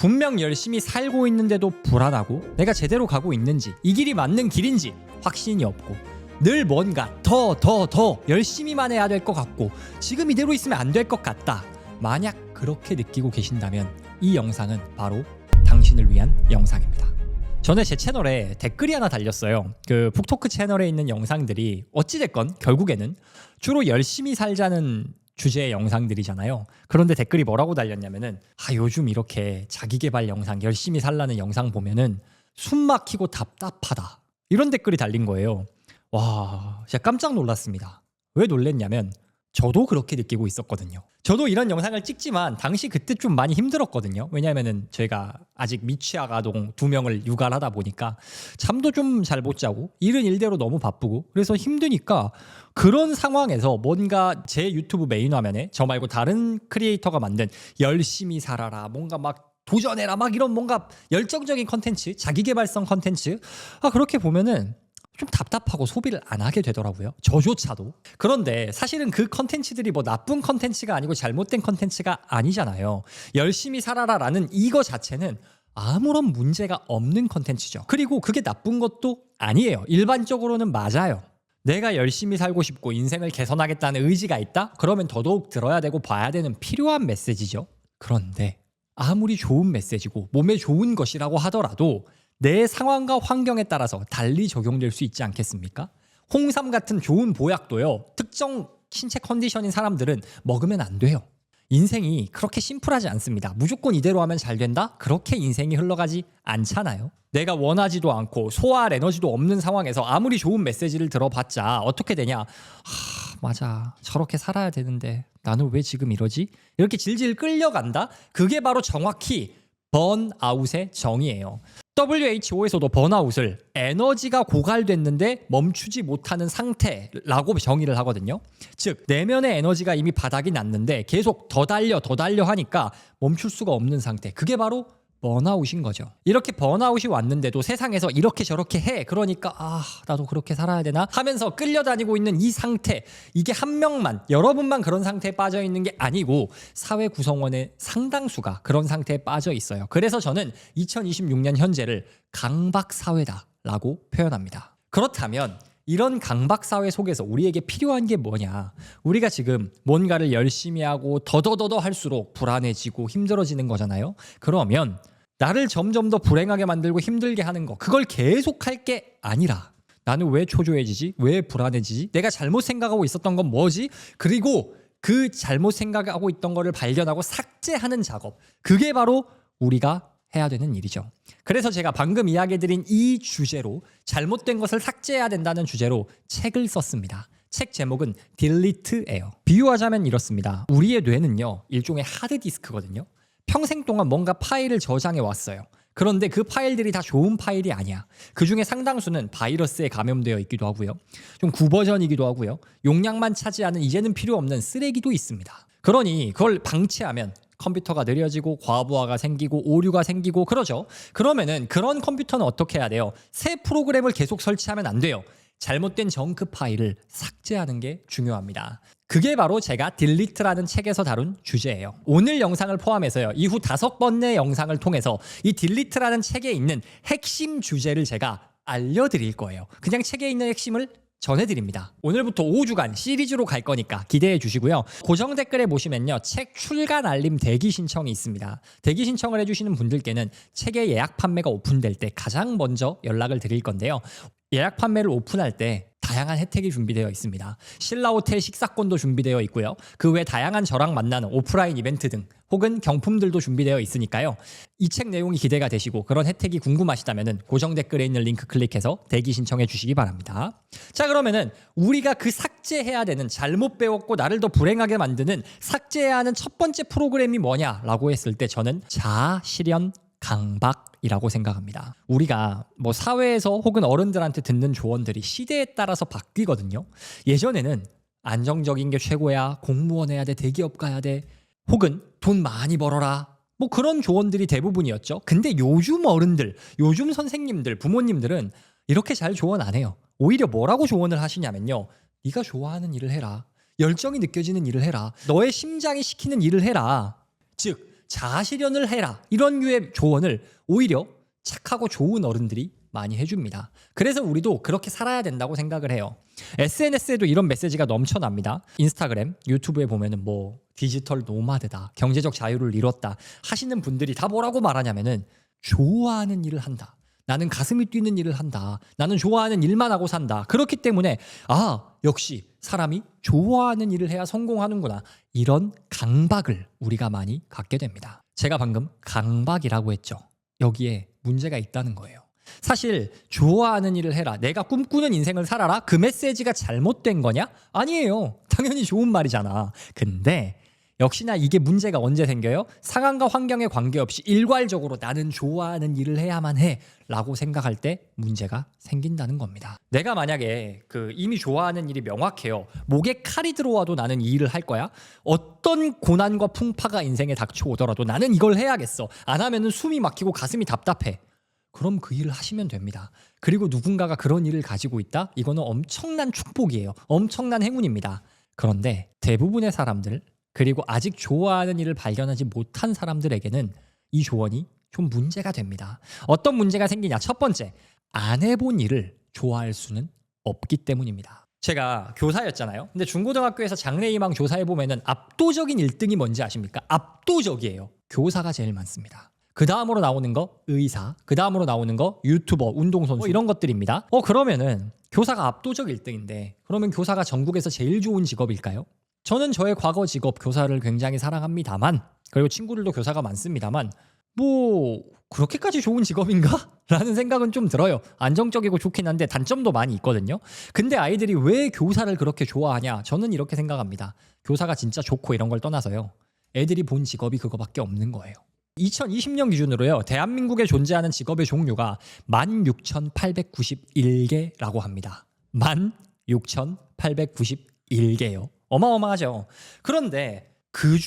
분명 열심히 살고 있는데도 불안하고 내가 제대로 가고 있는지 이 길이 맞는 길인지 확신이 없고 늘 뭔가 더 열심히만 해야 될 것 같고 지금 이대로 있으면 안 될 것 같다. 만약 그렇게 느끼고 계신다면 이 영상은 바로 당신을 위한 영상입니다. 전에 제 채널에 댓글이 하나 달렸어요. 그 북토크 채널에 있는 영상들이 어찌됐건 결국에는 주로 열심히 살자는 주제의 영상들이잖아요. 그런데 댓글이 뭐라고 달렸냐면은 요즘 이렇게 자기계발 영상 열심히 살라는 영상 보면은 숨 막히고 답답하다 이런 댓글이 달린 거예요. 와, 진짜 깜짝 놀랐습니다. 왜 놀랬냐면 저도 그렇게 느끼고 있었거든요. 저도 이런 영상을 찍지만 당시 그때 좀 많이 힘들었거든요. 왜냐하면은 저희가 아직 미취학 아동 2명을 육아를 하다 보니까 잠도 좀 잘 못 자고 일은 일대로 너무 바쁘고 그래서 힘드니까 그런 상황에서 뭔가 제 유튜브 메인 화면에 저 말고 다른 크리에이터가 만든 열심히 살아라 뭔가 막 도전해라 막 이런 뭔가 열정적인 컨텐츠 자기계발성 컨텐츠 그렇게 보면은 좀 답답하고 소비를 안 하게 되더라고요. 저조차도. 그런데 사실은 그 컨텐츠들이 뭐 나쁜 컨텐츠가 아니고 잘못된 컨텐츠가 아니잖아요. 열심히 살아라라는 이거 자체는 아무런 문제가 없는 컨텐츠죠. 그리고 그게 나쁜 것도 아니에요. 일반적으로는 맞아요. 내가 열심히 살고 싶고 인생을 개선하겠다는 의지가 있다? 그러면 더더욱 들어야 되고 봐야 되는 필요한 메시지죠. 그런데 아무리 좋은 메시지고 몸에 좋은 것이라고 하더라도 내 상황과 환경에 따라서 달리 적용될 수 있지 않겠습니까? 홍삼 같은 좋은 보약도요. 특정 신체 컨디션인 사람들은 먹으면 안 돼요. 인생이 그렇게 심플하지 않습니다. 무조건 이대로 하면 잘 된다? 그렇게 인생이 흘러가지 않잖아요. 내가 원하지도 않고 소화할 에너지도 없는 상황에서 아무리 좋은 메시지를 들어봤자 어떻게 되냐? 맞아. 저렇게 살아야 되는데 나는 왜 지금 이러지? 이렇게 질질 끌려간다? 그게 바로 정확히 번아웃의 정의예요. WHO에서도 번아웃을 에너지가 고갈됐는데 멈추지 못하는 상태라고 정의를 하거든요. 즉 내면의 에너지가 이미 바닥이 났는데 계속 더 달려 하니까 멈출 수가 없는 상태. 그게 바로 번아웃인 거죠. 이렇게 번아웃이 왔는데도 세상에서 이렇게 저렇게 해. 그러니까 나도 그렇게 살아야 되나 하면서 끌려다니고 있는 이 상태. 이게 한 명만 여러분만 그런 상태에 빠져 있는 게 아니고 사회 구성원의 상당수가 그런 상태에 빠져 있어요. 그래서 저는 2026년 현재를 강박사회다라고 표현합니다. 그렇다면 이런 강박사회 속에서 우리에게 필요한 게 뭐냐? 우리가 지금 뭔가를 열심히 하고 더더더 할수록 불안해지고 힘들어지는 거잖아요. 그러면 나를 점점 더 불행하게 만들고 힘들게 하는 거 그걸 계속할 게 아니라 나는 왜 초조해지지? 왜 불안해지지? 내가 잘못 생각하고 있었던 건 뭐지? 그리고 그 잘못 생각하고 있던 거를 발견하고 삭제하는 작업 그게 바로 우리가 해야 되는 일이죠. 그래서 제가 방금 이야기해드린 이 주제로 잘못된 것을 삭제해야 된다는 주제로 책을 썼습니다. 책 제목은 딜리트예요. 비유하자면 이렇습니다. 우리의 뇌는요 일종의 하드디스크거든요. 평생 동안 뭔가 파일을 저장해 왔어요. 그런데 그 파일들이 다 좋은 파일이 아니야. 그중에 상당수는 바이러스에 감염되어 있기도 하고요. 좀 구버전이기도 하고요. 용량만 차지하는 이제는 필요 없는 쓰레기도 있습니다. 그러니 그걸 방치하면 컴퓨터가 느려지고 과부하가 생기고 오류가 생기고 그러죠. 그러면은 그런 컴퓨터는 어떻게 해야 돼요? 새 프로그램을 계속 설치하면 안 돼요. 잘못된 정크 파일을 삭제하는 게 중요합니다. 그게 바로 제가 딜리트라는 책에서 다룬 주제예요. 오늘 영상을 포함해서요. 이후 5번의 영상을 통해서 이 딜리트라는 책에 있는 핵심 주제를 제가 알려드릴 거예요. 그냥 책에 있는 핵심을 전해드립니다. 오늘부터 5주간 시리즈로 갈 거니까 기대해 주시고요. 고정 댓글에 보시면요. 책 출간 알림 대기 신청이 있습니다. 대기 신청을 해주시는 분들께는 책의 예약 판매가 오픈될 때 가장 먼저 연락을 드릴 건데요. 예약 판매를 오픈할 때 다양한 혜택이 준비되어 있습니다. 신라 호텔 식사권도 준비되어 있고요. 그 외 다양한 저랑 만나는 오프라인 이벤트 등 혹은 경품들도 준비되어 있으니까요. 이 책 내용이 기대가 되시고 그런 혜택이 궁금하시다면 고정 댓글에 있는 링크 클릭해서 대기 신청해 주시기 바랍니다. 자, 그러면은 우리가 그 삭제해야 되는 잘못 배웠고 나를 더 불행하게 만드는 삭제해야 하는 첫 번째 프로그램이 뭐냐라고 했을 때 저는 자아 실현 강박이라고 생각합니다. 우리가 뭐 사회에서 혹은 어른들한테 듣는 조언들이 시대에 따라서 바뀌거든요. 예전에는 안정적인 게 최고야, 공무원 해야 돼, 대기업 가야 돼, 혹은 돈 많이 벌어라. 뭐 그런 조언들이 대부분이었죠. 근데 요즘 어른들, 요즘 선생님들, 부모님들은 이렇게 잘 조언 안 해요. 오히려 뭐라고 조언을 하시냐면요. 네가 좋아하는 일을 해라. 열정이 느껴지는 일을 해라. 너의 심장이 시키는 일을 해라. 즉 자아실현을 해라. 이런 류의 조언을 오히려 착하고 좋은 어른들이 많이 해줍니다. 그래서 우리도 그렇게 살아야 된다고 생각을 해요. SNS에도 이런 메시지가 넘쳐납니다. 인스타그램, 유튜브에 보면은 뭐 디지털 노마드다, 경제적 자유를 이뤘다 하시는 분들이 다 뭐라고 말하냐면은 좋아하는 일을 한다. 나는 가슴이 뛰는 일을 한다. 나는 좋아하는 일만 하고 산다. 그렇기 때문에 역시 사람이 좋아하는 일을 해야 성공하는구나. 이런 강박을 우리가 많이 갖게 됩니다. 제가 방금 강박이라고 했죠. 여기에 문제가 있다는 거예요. 사실 좋아하는 일을 해라. 내가 꿈꾸는 인생을 살아라. 그 메시지가 잘못된 거냐? 아니에요. 당연히 좋은 말이잖아. 근데 역시나 이게 문제가 언제 생겨요? 상황과 환경에 관계없이 일괄적으로 나는 좋아하는 일을 해야만 해 라고 생각할 때 문제가 생긴다는 겁니다. 내가 만약에 이미 좋아하는 일이 명확해요. 목에 칼이 들어와도 나는 이 일을 할 거야. 어떤 고난과 풍파가 인생에 닥쳐오더라도 나는 이걸 해야겠어. 안 하면은 숨이 막히고 가슴이 답답해. 그럼 그 일을 하시면 됩니다. 그리고 누군가가 그런 일을 가지고 있다? 이거는 엄청난 축복이에요. 엄청난 행운입니다. 그런데 대부분의 사람들, 그리고 아직 좋아하는 일을 발견하지 못한 사람들에게는 이 조언이 좀 문제가 됩니다. 어떤 문제가 생기냐? 첫 번째, 안 해본 일을 좋아할 수는 없기 때문입니다. 제가 교사였잖아요. 근데 중고등학교에서 장래희망 조사해보면은 압도적인 1등이 뭔지 아십니까? 압도적이에요. 교사가 제일 많습니다. 그 다음으로 나오는 거 의사, 그 다음으로 나오는 거 유튜버, 운동선수 이런 것들입니다. 그러면은 교사가 압도적 1등인데 그러면 교사가 전국에서 제일 좋은 직업일까요? 저는 저의 과거 직업 교사를 굉장히 사랑합니다만, 그리고 친구들도 교사가 많습니다만 뭐 그렇게까지 좋은 직업인가? 라는 생각은 좀 들어요. 안정적이고 좋긴 한데 단점도 많이 있거든요. 근데 아이들이 왜 교사를 그렇게 좋아하냐? 저는 이렇게 생각합니다. 교사가 진짜 좋고 이런 걸 떠나서요. 애들이 본 직업이 그거밖에 없는 거예요. 2020년 기준으로요. 대한민국에 존재하는 직업의 종류가 16,891개라고 합니다. 16,891개요. 어마어마하죠. 그런데 그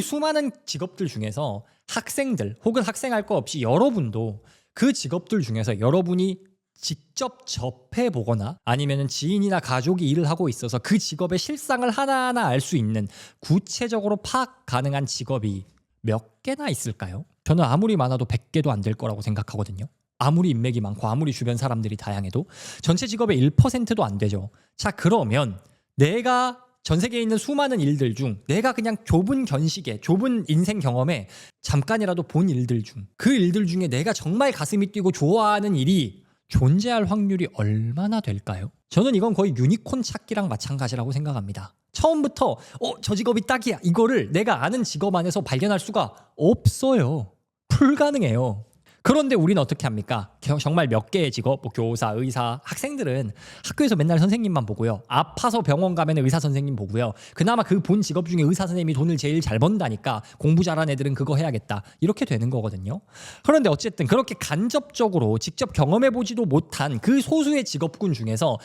수많은 직업들 중에서 학생들 혹은 학생할 거 없이 여러분도 그 직업들 중에서 여러분이 직접 접해보거나 아니면 지인이나 가족이 일을 하고 있어서 그 직업의 실상을 하나하나 알 수 있는 구체적으로 파악 가능한 직업이 몇 개나 있을까요? 저는 아무리 많아도 100개도 안 될 거라고 생각하거든요. 아무리 인맥이 많고 아무리 주변 사람들이 다양해도 전체 직업의 1%도 안 되죠. 자, 그러면 내가 전 세계에 있는 수많은 일들 중 내가 그냥 좁은 견식에 좁은 인생 경험에 잠깐이라도 본 일들 중 그 일들 중에 내가 정말 가슴이 뛰고 좋아하는 일이 존재할 확률이 얼마나 될까요? 저는 이건 거의 유니콘 찾기랑 마찬가지라고 생각합니다. 처음부터 저 직업이 딱이야 이거를 내가 아는 직업 안에서 발견할 수가 없어요. 불가능해요. 그런데 우리는 어떻게 합니까? 정말 몇 개의 직업, 뭐 교사, 의사, 학생들은 학교에서 맨날 선생님만 보고요. 아파서 병원 가면 의사 선생님 보고요. 그나마 그 본 직업 중에 의사 선생님이 돈을 제일 잘 번다니까 공부 잘하는 애들은 그거 해야겠다. 이렇게 되는 거거든요. 그런데 어쨌든 그렇게 간접적으로 직접 경험해보지도 못한 그 소수의 직업군 중에서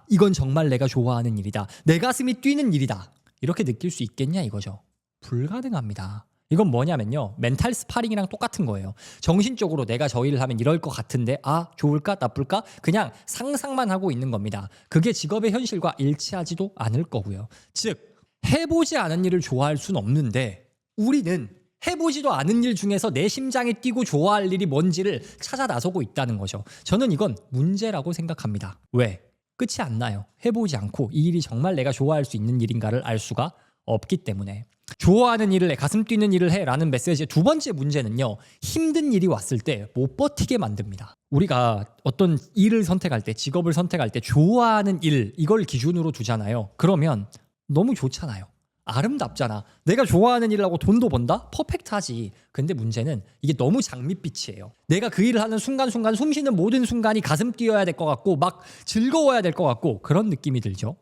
이건 정말 내가 좋아하는 일이다. 내 가슴이 뛰는 일이다. 이렇게 느낄 수 있겠냐 이거죠. 불가능합니다. 이건 뭐냐면요. 멘탈 스파링이랑 똑같은 거예요. 정신적으로 내가 저 일을 하면 이럴 것 같은데 좋을까 나쁠까? 그냥 상상만 하고 있는 겁니다. 그게 직업의 현실과 일치하지도 않을 거고요. 즉 해보지 않은 일을 좋아할 수는 없는데 우리는 해보지도 않은 일 중에서 내 심장이 뛰고 좋아할 일이 뭔지를 찾아 나서고 있다는 거죠. 저는 이건 문제라고 생각합니다. 왜? 끝이 안 나요. 해보지 않고 이 일이 정말 내가 좋아할 수 있는 일인가를 알 수가 없기 때문에. 좋아하는 일을 해, 가슴 뛰는 일을 해 라는 메시지의 두 번째 문제는요. 힘든 일이 왔을 때 못 버티게 만듭니다. 우리가 어떤 일을 선택할 때, 직업을 선택할 때 좋아하는 일, 이걸 기준으로 두잖아요. 그러면 너무 좋잖아요. 아름답잖아. 내가 좋아하는 일을 하고 돈도 번다? 퍼펙트하지. 근데 문제는 이게 너무 장밋빛이에요. 내가 그 일을 하는 순간순간 숨 쉬는 모든 순간이 가슴 뛰어야 될 것 같고 막 즐거워야 될 것 같고 그런 느낌이 들죠.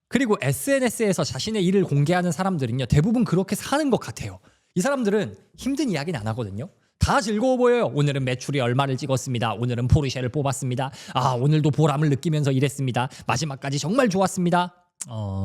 그리고 SNS에서 자신의 일을 공개하는 사람들은요. 대부분 그렇게 사는 것 같아요. 이 사람들은 힘든 이야기는 안 하거든요. 다 즐거워 보여요. 오늘은 매출이 얼마를 찍었습니다. 오늘은 포르쉐를 뽑았습니다. 오늘도 보람을 느끼면서 일했습니다. 마지막까지 정말 좋았습니다.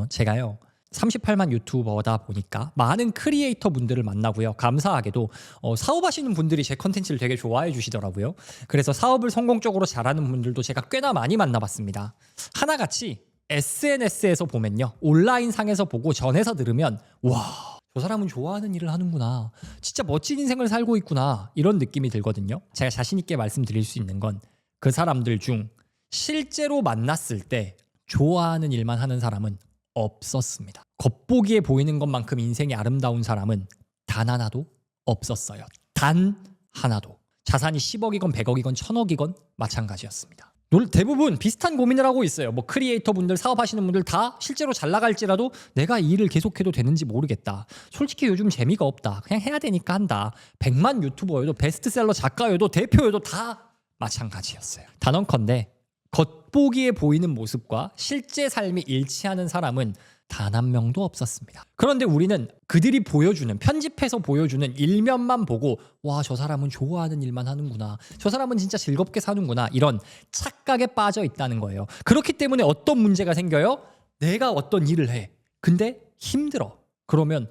제가요. 38만 유튜버다 보니까 많은 크리에이터 분들을 만나고요. 감사하게도 사업하시는 분들이 제 컨텐츠를 되게 좋아해 주시더라고요. 그래서 사업을 성공적으로 잘하는 분들도 제가 꽤나 많이 만나봤습니다. 하나같이 SNS에서 보면요. 온라인 상에서 보고 전해서 들으면 와 저 사람은 좋아하는 일을 하는구나. 진짜 멋진 인생을 살고 있구나. 이런 느낌이 들거든요. 제가 자신 있게 말씀드릴 수 있는 건 그 사람들 중 실제로 만났을 때 좋아하는 일만 하는 사람은 없었습니다. 겉보기에 보이는 것만큼 인생이 아름다운 사람은 단 하나도 없었어요. 단 하나도. 자산이 10억이건 100억이건 1000억이건 마찬가지였습니다. 대부분 비슷한 고민을 하고 있어요. 뭐 크리에이터 분들, 사업하시는 분들 다 실제로 잘 나갈지라도 내가 이 일을 계속해도 되는지 모르겠다. 솔직히 요즘 재미가 없다. 그냥 해야 되니까 한다. 100만 유튜버여도 베스트셀러 작가여도 대표여도 다 마찬가지였어요. 단언컨대 겉보기에 보이는 모습과 실제 삶이 일치하는 사람은 단 한 명도 없었습니다. 그런데 우리는 그들이 보여주는, 편집해서 보여주는 일면만 보고 와, 저 사람은 좋아하는 일만 하는구나. 저 사람은 진짜 즐겁게 사는구나. 이런 착각에 빠져 있다는 거예요. 그렇기 때문에 어떤 문제가 생겨요? 내가 어떤 일을 해. 근데 힘들어. 그러면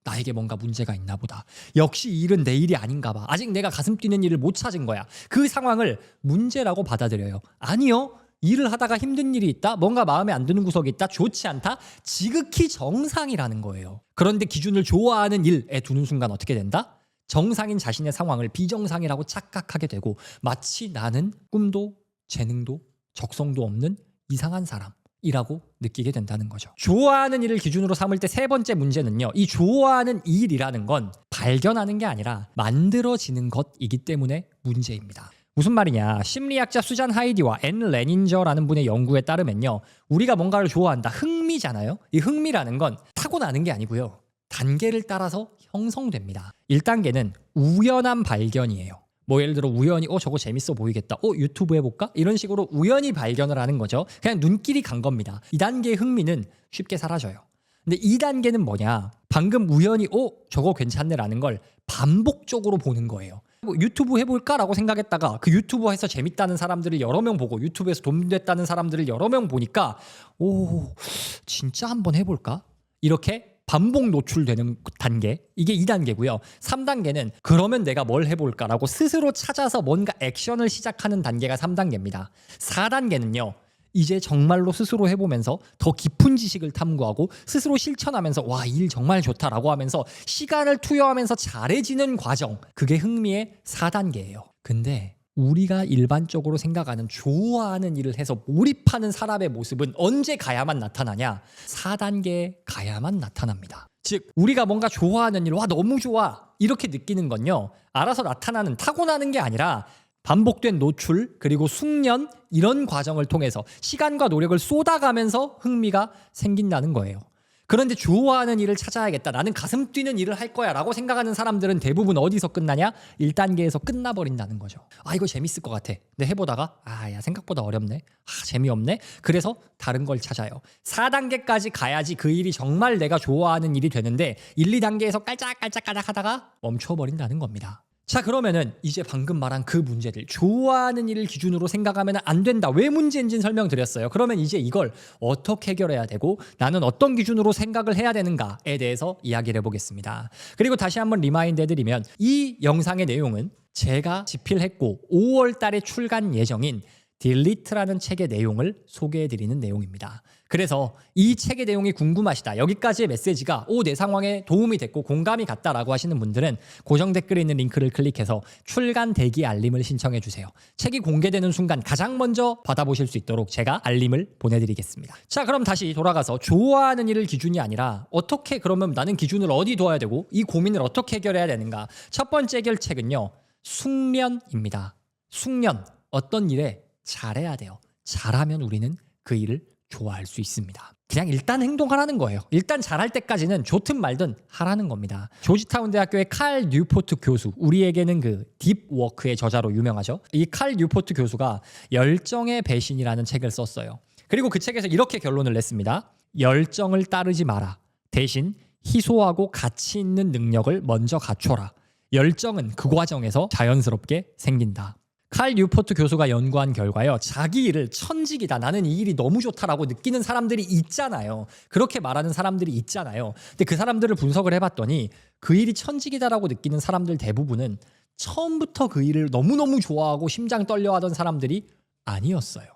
나에게 뭔가 문제가 있나 보다. 역시 이 일은 내 일이 아닌가 봐. 아직 내가 가슴 뛰는 일을 못 찾은 거야. 그 상황을 문제라고 받아들여요. 아니요. 일을 하다가 힘든 일이 있다? 뭔가 마음에 안 드는 구석이 있다? 좋지 않다? 지극히 정상이라는 거예요. 그런데 기준을 좋아하는 일에 두는 순간 어떻게 된다? 정상인 자신의 상황을 비정상이라고 착각하게 되고 마치 나는 꿈도 재능도 적성도 없는 이상한 사람이라고 느끼게 된다는 거죠. 좋아하는 일을 기준으로 삼을 때 세 번째 문제는요. 이 좋아하는 일이라는 건 발견하는 게 아니라 만들어지는 것이기 때문에 문제입니다. 무슨 말이냐? 심리학자 수잔 하이디와 앤 레닌저라는 분의 연구에 따르면요. 우리가 뭔가를 좋아한다. 흥미잖아요. 이 흥미라는 건 타고나는 게 아니고요. 단계를 따라서 형성됩니다. 1단계는 우연한 발견이에요. 뭐 예를 들어 우연히 저거 재밌어 보이겠다. 유튜브 해볼까? 이런 식으로 우연히 발견을 하는 거죠. 그냥 눈길이 간 겁니다. 2단계의 흥미는 쉽게 사라져요. 근데 2단계는 뭐냐? 방금 우연히 저거 괜찮네라는 걸 반복적으로 보는 거예요. 뭐 유튜브 해볼까라고 생각했다가 그 유튜브에서 재밌다는 사람들을 여러 명 보고 유튜브에서 돈 됐다는 사람들을 여러 명 보니까 진짜 한번 해볼까? 이렇게 반복 노출되는 단계, 이게 2단계고요. 3단계는 그러면 내가 뭘 해볼까라고 스스로 찾아서 뭔가 액션을 시작하는 단계가 3단계입니다. 4단계는요. 이제 정말로 스스로 해보면서 더 깊은 지식을 탐구하고 스스로 실천하면서 와, 이 일 정말 좋다라고 하면서 시간을 투여하면서 잘해지는 과정, 그게 흥미의 4단계예요. 근데 우리가 일반적으로 생각하는 좋아하는 일을 해서 몰입하는 사람의 모습은 언제 가야만 나타나냐? 4단계에 가야만 나타납니다. 즉 우리가 뭔가 좋아하는 일, 와 너무 좋아 이렇게 느끼는 건요. 알아서 나타나는, 타고나는 게 아니라 반복된 노출 그리고 숙련 이런 과정을 통해서 시간과 노력을 쏟아가면서 흥미가 생긴다는 거예요. 그런데 좋아하는 일을 찾아야겠다. 나는 가슴 뛰는 일을 할 거야 라고 생각하는 사람들은 대부분 어디서 끝나냐? 1단계에서 끝나버린다는 거죠. 이거 재밌을 것 같아. 근데 해보다가 야 생각보다 어렵네. 재미없네. 그래서 다른 걸 찾아요. 4단계까지 가야지 그 일이 정말 내가 좋아하는 일이 되는데 1, 2단계에서 깔짝깔짝 하다가 멈춰버린다는 겁니다. 자, 그러면은 이제 방금 말한 그 문제들, 좋아하는 일을 기준으로 생각하면 안 된다. 왜 문제인지는 설명드렸어요. 그러면 이제 이걸 어떻게 해결해야 되고 나는 어떤 기준으로 생각을 해야 되는가에 대해서 이야기를 해보겠습니다. 그리고 다시 한번 리마인드 해드리면 이 영상의 내용은 제가 집필했고 5월 달에 출간 예정인 딜리트라는 책의 내용을 소개해드리는 내용입니다. 그래서 이 책의 내용이 궁금하시다. 여기까지의 메시지가 내 상황에 도움이 됐고 공감이 갔다라고 하시는 분들은 고정 댓글에 있는 링크를 클릭해서 출간 대기 알림을 신청해 주세요. 책이 공개되는 순간 가장 먼저 받아보실 수 있도록 제가 알림을 보내드리겠습니다. 자, 그럼 다시 돌아가서 좋아하는 일을 기준이 아니라 어떻게 그러면 나는 기준을 어디 둬야 되고 이 고민을 어떻게 해결해야 되는가. 첫 번째 해결책은요. 숙련입니다. 숙련. 어떤 일에 잘해야 돼요. 잘하면 우리는 그 일을 좋아할 수 있습니다. 그냥 일단 행동하라는 거예요. 일단 잘할 때까지는 좋든 말든 하라는 겁니다. 조지타운 대학교의 칼 뉴포트 교수, 우리에게는 그 딥워크의 저자로 유명하죠. 이 칼 뉴포트 교수가 열정의 배신이라는 책을 썼어요. 그리고 그 책에서 이렇게 결론을 냈습니다. 열정을 따르지 마라. 대신 희소하고 가치 있는 능력을 먼저 갖춰라. 열정은 그 과정에서 자연스럽게 생긴다. 칼 뉴포트 교수가 연구한 결과요. 자기 일을 천직이다. 나는 이 일이 너무 좋다라고 느끼는 사람들이 있잖아요. 그렇게 말하는 사람들이 있잖아요. 근데 그 사람들을 분석을 해봤더니 그 일이 천직이다라고 느끼는 사람들 대부분은 처음부터 그 일을 너무너무 좋아하고 심장 떨려하던 사람들이 아니었어요.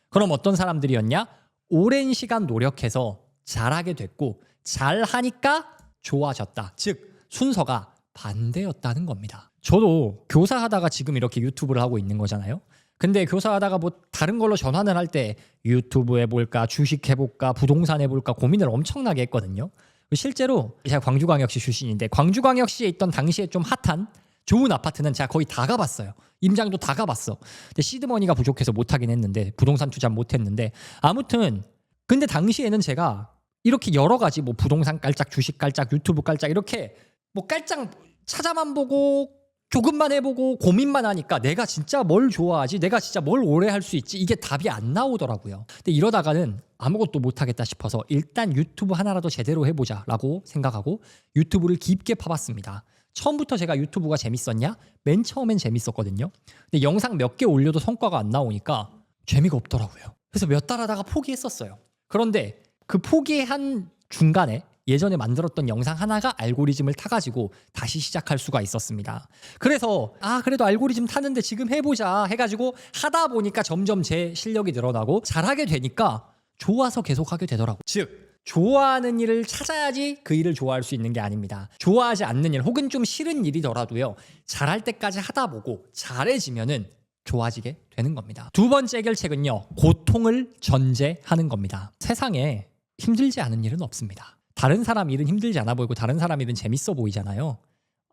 그럼 어떤 사람들이었냐? 오랜 시간 노력해서 잘하게 됐고 잘하니까 좋아졌다. 즉 순서가 반대였다는 겁니다. 저도 교사하다가 지금 이렇게 유튜브를 하고 있는 거잖아요. 근데 교사하다가 뭐 다른 걸로 전환을 할 때 유튜브 해볼까, 주식 해볼까, 부동산 해볼까 고민을 엄청나게 했거든요. 실제로 제가 광주광역시 출신인데 광주광역시에 있던 당시에 좀 핫한 좋은 아파트는 제가 거의 다 가봤어요. 임장도 다 가봤어. 근데 시드머니가 부족해서 못하긴 했는데 부동산 투자 못했는데 아무튼 근데 당시에는 제가 이렇게 여러 가지 뭐 부동산 깔짝, 주식 깔짝, 유튜브 깔짝 이렇게 뭐 깔짝 찾아만 보고 조금만 해보고 고민만 하니까 내가 진짜 뭘 좋아하지? 내가 진짜 뭘 오래 할 수 있지? 이게 답이 안 나오더라고요. 근데 이러다가는 아무것도 못하겠다 싶어서 일단 유튜브 하나라도 제대로 해보자라고 생각하고 유튜브를 깊게 파봤습니다. 처음부터 제가 유튜브가 재밌었냐? 맨 처음엔 재밌었거든요. 근데 영상 몇 개 올려도 성과가 안 나오니까 재미가 없더라고요. 그래서 몇 달 하다가 포기했었어요. 그런데 그 포기한 중간에 예전에 만들었던 영상 하나가 알고리즘을 타가지고 다시 시작할 수가 있었습니다. 그래서 그래도 알고리즘 타는데 지금 해보자 해가지고 하다 보니까 점점 제 실력이 늘어나고 잘하게 되니까 좋아서 계속하게 되더라고요. 즉 좋아하는 일을 찾아야지 그 일을 좋아할 수 있는 게 아닙니다. 좋아하지 않는 일 혹은 좀 싫은 일이더라도요. 잘할 때까지 하다 보고 잘해지면은 좋아지게 되는 겁니다. 두 번째 해결책은요. 고통을 전제하는 겁니다. 세상에 힘들지 않은 일은 없습니다. 다른 사람 일은 힘들지 않아 보이고 다른 사람 일은 재밌어 보이잖아요.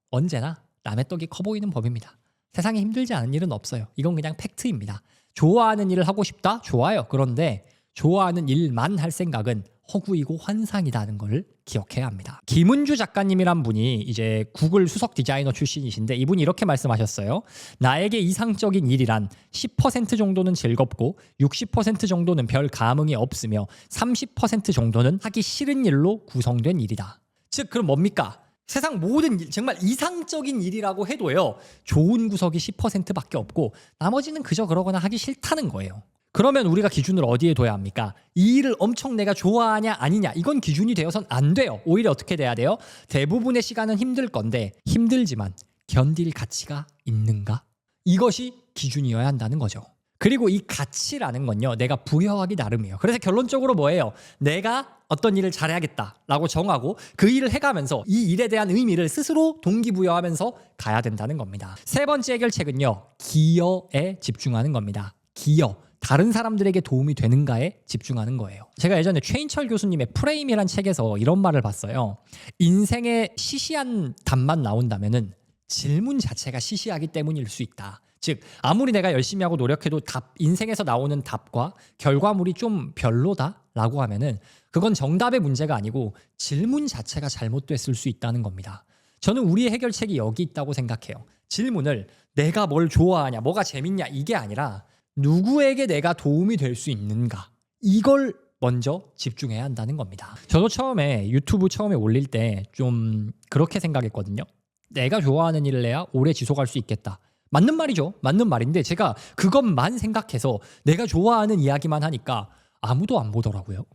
언제나 남의 떡이 커 보이는 법입니다. 세상에 힘들지 않은 일은 없어요. 이건 그냥 팩트입니다. 좋아하는 일을 하고 싶다? 좋아요. 그런데 좋아하는 일만 할 생각은 허구이고 환상이라는 걸 기억해야 합니다. 김은주 작가님이란 분이 이제 구글 수석 디자이너 출신이신데 이분이 이렇게 말씀하셨어요. 나에게 이상적인 일이란 10% 정도는 즐겁고 60% 정도는 별 감흥이 없으며 30% 정도는 하기 싫은 일로 구성된 일이다. 즉 그럼 뭡니까? 세상 모든 일, 정말 이상적인 일이라고 해도요. 좋은 구석이 10%밖에 없고 나머지는 그저 그러거나 하기 싫다는 거예요. 그러면 우리가 기준을 어디에 둬야 합니까? 이 일을 엄청 내가 좋아하냐 아니냐 이건 기준이 되어선 안 돼요. 오히려 어떻게 돼야 돼요? 대부분의 시간은 힘들 건데 힘들지만 견딜 가치가 있는가? 이것이 기준이어야 한다는 거죠. 그리고 이 가치라는 건요. 내가 부여하기 나름이에요. 그래서 결론적으로 뭐예요? 내가 어떤 일을 잘해야겠다라고 정하고 그 일을 해가면서 이 일에 대한 의미를 스스로 동기부여하면서 가야 된다는 겁니다. 세 번째 해결책은요. 기여에 집중하는 겁니다. 기여. 다른 사람들에게 도움이 되는가에 집중하는 거예요. 제가 예전에 최인철 교수님의 프레임이란 책에서 이런 말을 봤어요. 인생에 시시한 답만 나온다면은 질문 자체가 시시하기 때문일 수 있다. 즉 아무리 내가 열심히 하고 노력해도 인생에서 나오는 답과 결과물이 좀 별로다라고 하면은 그건 정답의 문제가 아니고 질문 자체가 잘못됐을 수 있다는 겁니다. 저는 우리의 해결책이 여기 있다고 생각해요. 질문을 내가 뭘 좋아하냐, 뭐가 재밌냐 이게 아니라 누구에게 내가 도움이 될 수 있는가 이걸 먼저 집중해야 한다는 겁니다. 저도 처음에 유튜브 올릴 때 좀 그렇게 생각했거든요. 내가 좋아하는 일을 해야 오래 지속할 수 있겠다. 맞는 말이죠. 맞는 말인데 제가 그것만 생각해서 내가 좋아하는 이야기만 하니까 아무도 안 보더라고요.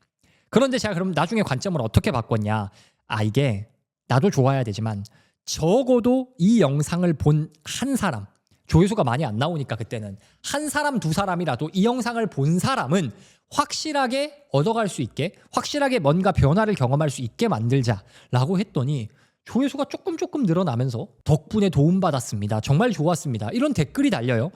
그런데 제가 그럼 나중에 관점을 어떻게 바꿨냐. 이게 나도 좋아야 되지만 적어도 이 영상을 본 한 사람 조회수가 많이 안 나오니까 그때는 한 사람 두 사람이라도 이 영상을 본 사람은 확실하게 얻어갈 수 있게 확실하게 뭔가 변화를 경험할 수 있게 만들자라고 했더니 조회수가 조금 늘어나면서 덕분에 도움받았습니다. 정말 좋았습니다. 이런 댓글이 달려요.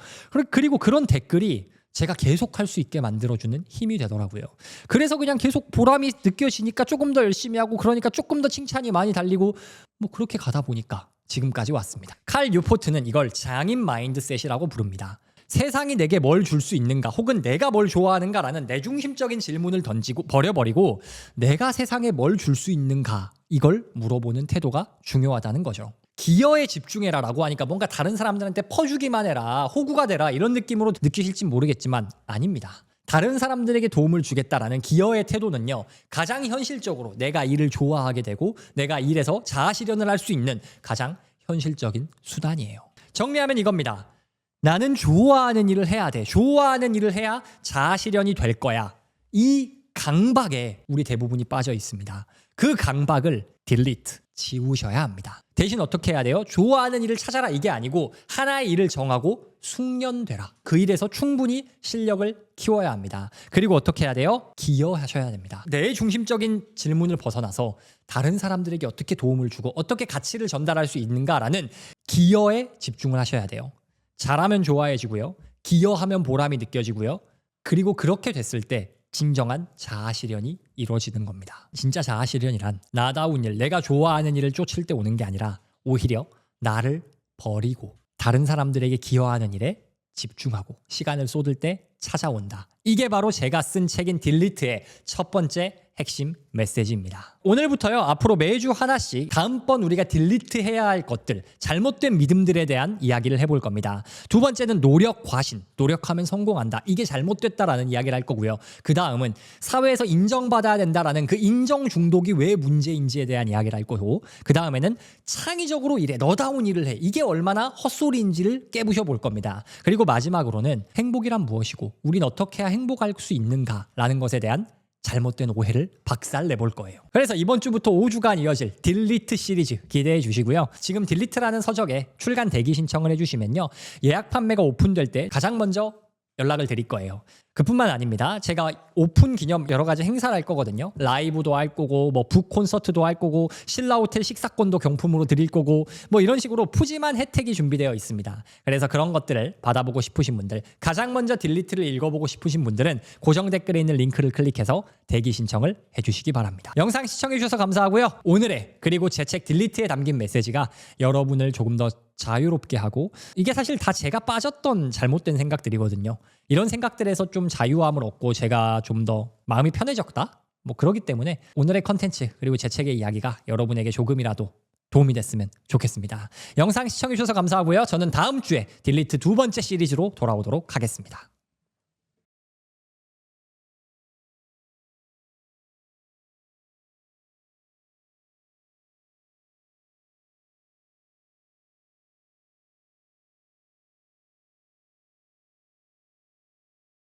그리고 그런 댓글이 제가 계속 할 수 있게 만들어주는 힘이 되더라고요. 그래서 그냥 계속 보람이 느껴지니까 조금 더 열심히 하고 그러니까 조금 더 칭찬이 많이 달리고 뭐 그렇게 가다 보니까 지금까지 왔습니다. 칼 뉴포트는 이걸 장인 마인드셋이라고 부릅니다. 세상이 내게 뭘 줄 수 있는가 혹은 내가 뭘 좋아하는가라는 내중심적인 질문을 던지고 버려버리고 내가 세상에 뭘 줄 수 있는가 이걸 물어보는 태도가 중요하다는 거죠. 기여에 집중해라라고 하니까 뭔가 다른 사람들한테 퍼주기만 해라 호구가 되라 이런 느낌으로 느끼실지 모르겠지만 아닙니다. 다른 사람들에게 도움을 주겠다라는 기여의 태도는요. 가장 현실적으로 내가 일을 좋아하게 되고 내가 일에서 자아실현을 할 수 있는 가장 현실적인 수단이에요. 정리하면 이겁니다. 나는 좋아하는 일을 해야 돼. 좋아하는 일을 해야 자아실현이 될 거야. 이 강박에 우리 대부분이 빠져 있습니다. 그 강박을 딜리트, 지우셔야 합니다. 대신 어떻게 해야 돼요? 좋아하는 일을 찾아라 이게 아니고 하나의 일을 정하고 숙련되라. 그 일에서 충분히 실력을 키워야 합니다. 그리고 어떻게 해야 돼요? 기여하셔야 됩니다. 내 중심적인 질문을 벗어나서 다른 사람들에게 어떻게 도움을 주고 어떻게 가치를 전달할 수 있는가라는 기여에 집중을 하셔야 돼요. 잘하면 좋아해지고요. 기여하면 보람이 느껴지고요. 그리고 그렇게 됐을 때 진정한 자아실현이 이루어지는 겁니다. 진짜 자아실현이란 나다운 일, 내가 좋아하는 일을 쫓을 때 오는 게 아니라 오히려 나를 버리고 다른 사람들에게 기여하는 일에 집중하고 시간을 쏟을 때 찾아온다. 이게 바로 제가 쓴 책인 딜리트의 첫 번째 핵심 메시지입니다. 오늘부터요, 앞으로 매주 하나씩 다음번 우리가 딜리트해야 할 것들, 잘못된 믿음들에 대한 이야기를 해볼 겁니다. 두 번째는 노력 과신, 노력하면 성공한다. 이게 잘못됐다라는 이야기를 할 거고요. 그 다음은 사회에서 인정받아야 된다라는 그 인정 중독이 왜 문제인지에 대한 이야기를 할 거고, 그 다음에는 창의적으로 일해, 너다운 일을 해. 이게 얼마나 헛소리인지를 깨부셔 볼 겁니다. 그리고 마지막으로는 행복이란 무엇이고 우린 어떻게 해야 행복할 수 있는가라는 것에 대한 잘못된 오해를 박살 내볼 거예요. 그래서 이번 주부터 5주간 이어질 딜리트 시리즈 기대해 주시고요. 지금 딜리트라는 서적에 출간 대기 신청을 해주시면요, 예약 판매가 오픈될 때 가장 먼저 연락을 드릴 거예요. 그뿐만 아닙니다. 제가 오픈 기념 여러 가지 행사를 할 거거든요. 라이브도 할 거고, 뭐 북 콘서트도 할 거고, 신라 호텔 식사권도 경품으로 드릴 거고, 뭐 이런 식으로 푸짐한 혜택이 준비되어 있습니다. 그래서 그런 것들을 받아보고 싶으신 분들, 가장 먼저 딜리트를 읽어보고 싶으신 분들은 고정 댓글에 있는 링크를 클릭해서 대기 신청을 해주시기 바랍니다. 영상 시청해주셔서 감사하고요. 오늘의 그리고 제 책 딜리트에 담긴 메시지가 여러분을 조금 더 자유롭게 하고, 이게 사실 다 제가 빠졌던 잘못된 생각들이거든요. 이런 생각들에서 좀 자유함을 얻고 제가 좀 더 마음이 편해졌다? 뭐 그러기 때문에 오늘의 컨텐츠 그리고 제 책의 이야기가 여러분에게 조금이라도 도움이 됐으면 좋겠습니다. 영상 시청해주셔서 감사하고요. 저는 다음 주에 딜리트 두 번째 시리즈로 돌아오도록 하겠습니다.